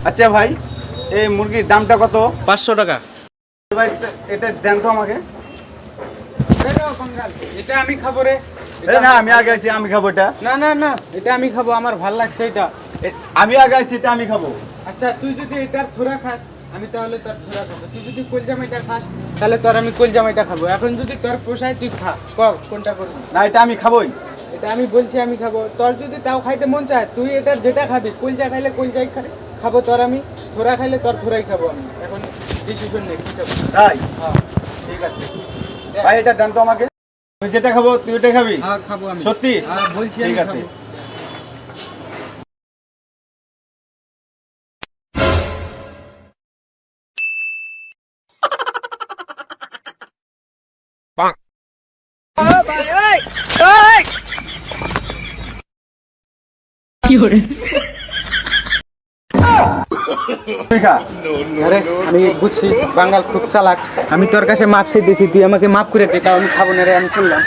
আচ্ছা ভাই, এই মুরগির দামটা কত? 500 টাকা। ভাই এটা দেন তো আমাকে। এটা আমি খাবো রে। না আমি আগে আছি, আমি খাবো এটা। না না না, এটা আমি খাবো, আমার ভাল লাগছে এটা। আমি আগে আছি, এটা আমি খাবো। আচ্ছা তুই যদি এটার থোড়া খাস, আমি তাহলে তোর থোড়া খাবো। তুই যদি কলজামাইটা খাস, তাহলে তোর আমি কলজামাইটা খাবো। এখন যদি তোর পোষায় তুই খা, কোনটা করবি? না এটা আমি খাবোই। এটা আমি বলছি আমি খাবো। তোর যদি তাও খাইতে মন চায়, তুই এটার যেটা খাবি, কলজা খাইলে কলজাই খাবো তোর আমি, থোড়া খাইলে তোর থোড়াই খাবো আমি। এখন ডিসিশন নে কি খাবো। তাই হ্যাঁ ঠিক আছে ভাই, এটা দেন তো আমাকে। তুই যেটা খাবো তুই ওটা খাবি? হ্যাঁ খাবো আমি। সত্যি? হ্যাঁ বলছি আমি ঠিক আছে। খাবো। তুই খা। আরে আমি বুঝছি বাঙাল খুব চালাক। আমি তোর কাছে মাপ চেয়েছি, তুই আমাকে মাফ করে দে, তাও আমি খাবো না রে, আমি করলাম।